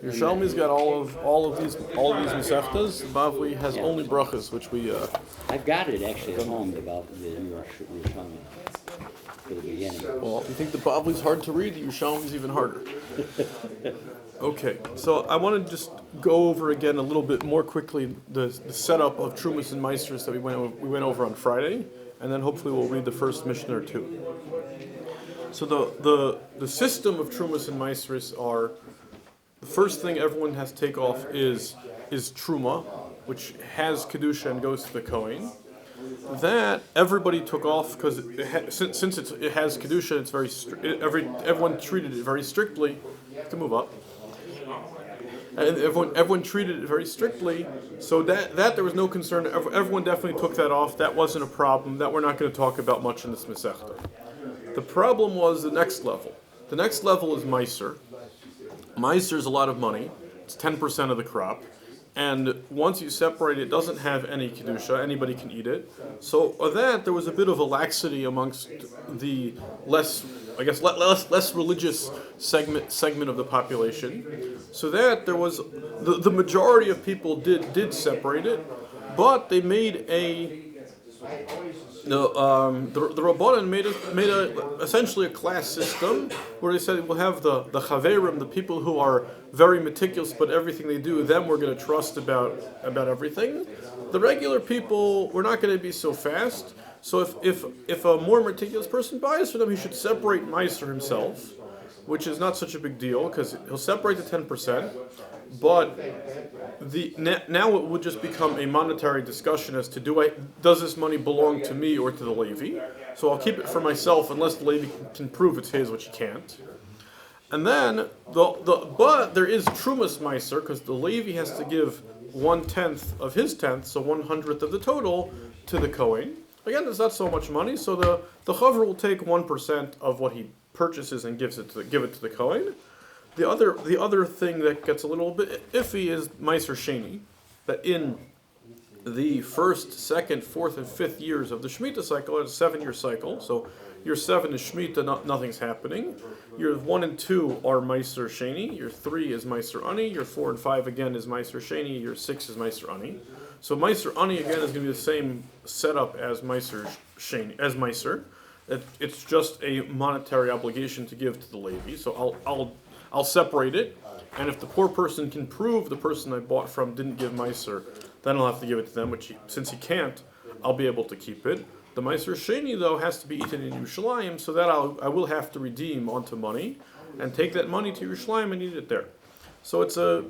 Yerushalmi's got all of these Masechtas. Bavli has only brachas, which we. I've got it actually at home about the Yerushalmi for the beginning. Well, you think the Bavli's hard to read? The Yerushalmi's even harder. Okay, so I want to just go over again a little bit more quickly the setup of Trumos and Ma'asros that we went over on Friday, and then hopefully we'll read the first Mishnah or two. So the system of Trumos and Ma'asros are, the first thing everyone has to take off is Terumah, which has Kedusha and goes to the Kohen. That everybody took off because since it has Kedusha, it's very everyone treated it very strictly. You have to move up. And everyone treated it very strictly, so that there was no concern. Everyone definitely took that off. That wasn't a problem. That we're not going to talk about much in this Masechta. The problem was the next level. The next level is Ma'aser. Ma'aser is a lot of money. It's 10% of the crop. And once you separate it, it doesn't have any Kedusha. Anybody can eat it. So of that, there was a bit of a laxity amongst the less religious segment of the population. So that there was, the majority of people did separate it, but they made the Rabbanan made essentially a class system where they said we'll have the Chaverim, the people who are very meticulous, but everything they do, them we're going to trust about everything. The regular people, we're not going to be so fast. So if a more meticulous person buys for them, he should separate Ma'aser himself, which is not such a big deal because he'll separate the 10%. But now it would just become a monetary discussion as to does this money belong to me or to the Levi? So I'll keep it for myself unless the Levi can prove it's his, which he can't. And then but there is Trumas Ma'aser because the Levi has to give 1/10 of his tenth, so 1/100th of the total to the Kohen. Again, there's not so much money, so the Chaver will take 1% of what he purchases and give it to the Kohen. The other thing that gets a little bit iffy is Ma'aser Sheni, that in the first, second, fourth, and fifth years of the Shemitah cycle, it's a 7-year cycle. So year 7 is Shemitah, nothing's happening. Years 1 and 2 are Ma'aser Sheni. Year 3 is Ma'aser Ani. Year 4 and 5 again is Ma'aser Sheni. Year 6 is Ma'aser Ani. So Ma'aser Ani again is going to be the same setup as Ma'aser Sheni, as Ma'aser. It's just a monetary obligation to give to the Levi. So I'll separate it, and if the poor person can prove the person I bought from didn't give Ma'aser, then I'll have to give it to them, since he can't, I'll be able to keep it. The Ma'aser Sheni, though, has to be eaten in Yerushalayim, so that I will have to redeem onto money, and take that money to Yerushalayim and eat it there. So it's a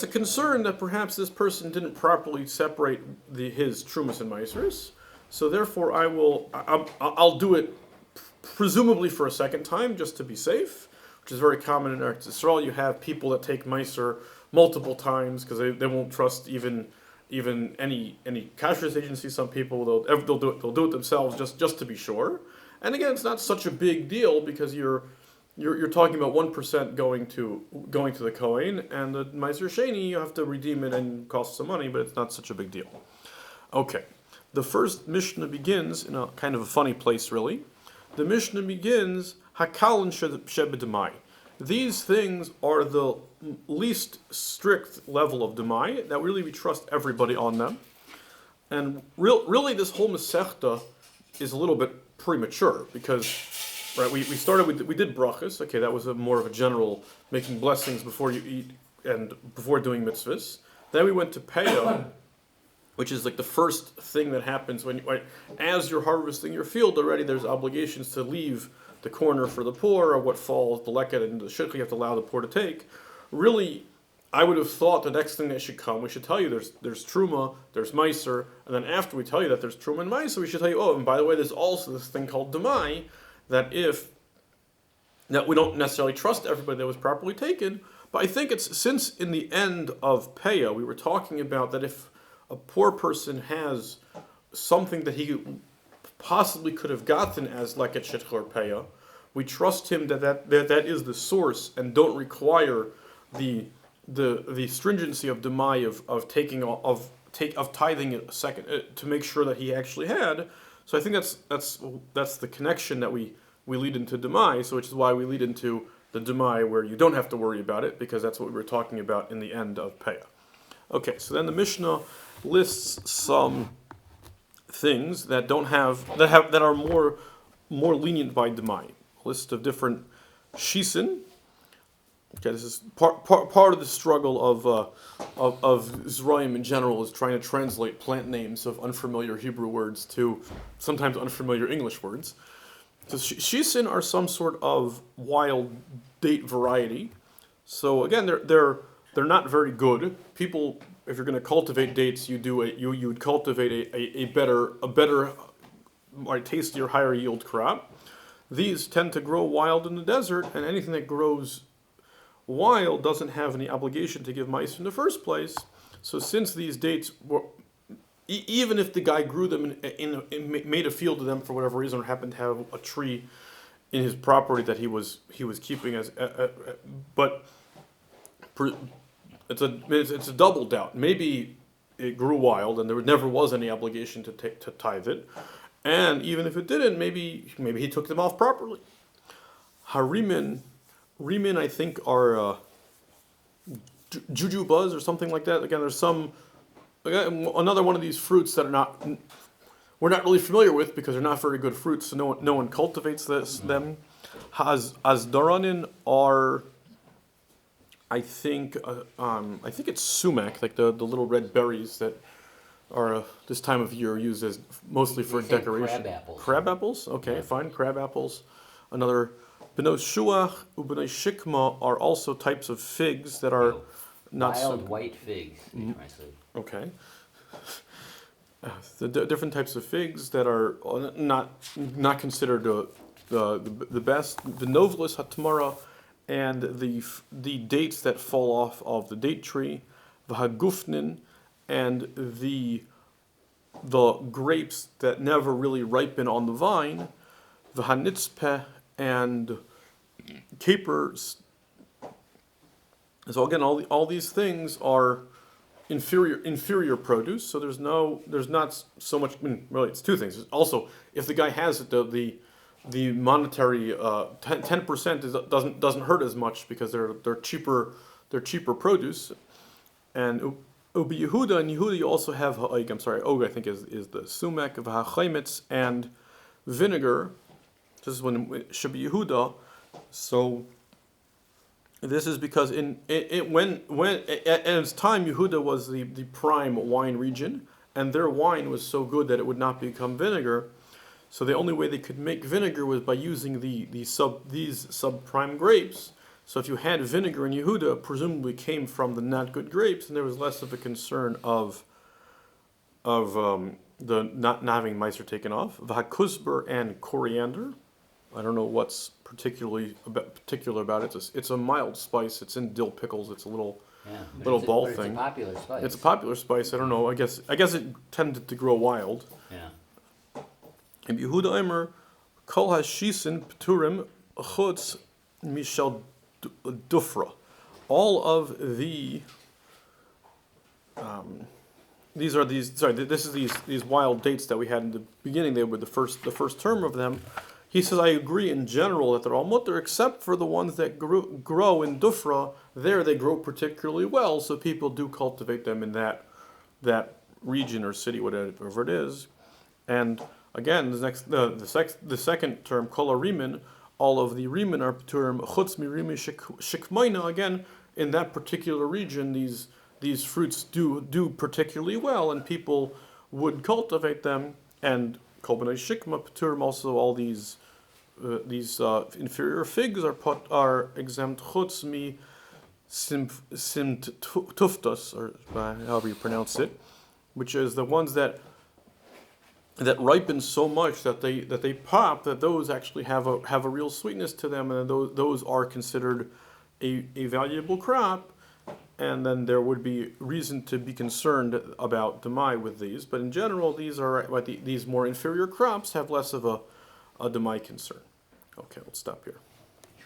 concern that perhaps this person didn't properly separate his Trumos and Ma'asros, so therefore I'll do it presumably for a second time, just to be safe, which is very common in Eretz Yisrael. You have people that take Ma'aser multiple times because they won't trust even any kashrus agency. Some people they'll do it themselves just to be sure. And again, it's not such a big deal because you're talking about 1% going to the Kohen, and the Ma'aser Sheni you have to redeem it and cost some money, but it's not such a big deal. Okay, the first Mishnah begins in a kind of a funny place, really. The Mishnah begins, Hakal and Maseches Demai. These things are the least strict level of Demai, that really we trust everybody on them. And really this whole Masechta is a little bit premature, because right, we did brachas, okay, that was more of a general making blessings before you eat and before doing mitzvahs. Then we went to Peah, which is like the first thing that happens as you're harvesting your field already. There's obligations to leave the corner for the poor, or what falls, the leket and the shidduch you have to allow the poor to take. Really, I would have thought the next thing that should come, we should tell you there's Terumah, there's Ma'aser, and then after we tell you that there's Terumah and Ma'aser, we should tell you, and by the way, there's also this thing called Demai, that we don't necessarily trust everybody that was properly taken, but I think it's, since in the end of Peah, we were talking about that if a poor person has something that he possibly could have gotten as leket shidduch or Peah, we trust him that is the source and don't require the stringency of demai of tithing a second to make sure that he actually had. So I think that's the connection that we lead into demai. So which is why we lead into Demai where you don't have to worry about it, because that's what we were talking about in the end of Peah. Okay, so then the Mishnah lists some things that that are more lenient by Demai. A list of different shisin. Okay, this is part of the struggle of Zerayim in general, is trying to translate plant names of unfamiliar Hebrew words to sometimes unfamiliar English words. So shisin are some sort of wild date variety. So again, they're not very good. People, if you're going to cultivate dates, you would cultivate a better, tastier, higher yield crop. These tend to grow wild in the desert, and anything that grows wild doesn't have any obligation to give mice in the first place. So since these dates were, even if the guy grew them and made a field of them for whatever reason, or happened to have a tree in his property that he was keeping as, but it's a double doubt. Maybe it grew wild and there never was any obligation to tithe it, and even if it didn't, maybe he took them off properly. Rimin, I think, are jujubas or something like that. Again, there's another one of these fruits that we're not really familiar with because they're not very good fruits, so no one cultivates them. Asdaranin are, I think it's sumac, like the little red berries that are this time of year used as mostly for decoration. Crab apples. Crab apples? Okay, fine. Crab apples. Another. B'nai shuach u'b'nai shikma are also types of figs that are not wild white figs. Okay. The different types of figs that are not considered the best. The novelis hatmara, and the dates that fall off of the date tree. V'hagufnin, and the grapes that never really ripen on the vine. V'hanitzpeh, and capers. So again, all these things are inferior produce. So there's not so much. Really, it's two things. Also, if the guy has it, the monetary 10% doesn't hurt as much because they're cheaper produce. And Ubi Yehuda, and Yehuda you also have Og, I think is the sumac of ha'chaimitz and vinegar. This is when Shabi Yehuda. So this is because when at its time Yehuda was the prime wine region, and their wine was so good that it would not become vinegar. So the only way they could make vinegar was by using these subprime grapes. So if you had vinegar in Yehuda, presumably came from the not good grapes, and there was less of a concern of the not having Ma'aser taken off. V'hakuzber and coriander. I don't know what's particular about it. It's a mild spice. It's in dill pickles. It's a little ball thing. It's a popular spice. It's a popular spice. I don't know. I guess it tended to grow wild. Yeah. And Yehuda Eimer, Kol Hashisin Pturim Chutz Mishal Dufra. All of these wild dates that we had in the beginning. They were the first term of them. He says, I agree in general that they're all mutter, except for the ones that grow in Dufra. There they grow particularly well, so people do cultivate them in that region or city, whatever it is. And again, the second term, Kol HaRimin, all of the Rimin are term Chutz Mi Rimi Shikmaina. Again, in that particular region, these fruits do particularly well, and people would cultivate them. And Kol B'nai Shikma P'turim, also all these inferior figs are exempt. Chutz Mi Simt Tuftas, or however you pronounce it, which is the ones that ripen so much that they pop, that those actually have a real sweetness to them, and those are considered a valuable crop. And then there would be reason to be concerned about Demai with these. But in general, these more inferior crops have less of a Demai concern. Okay, let's stop here.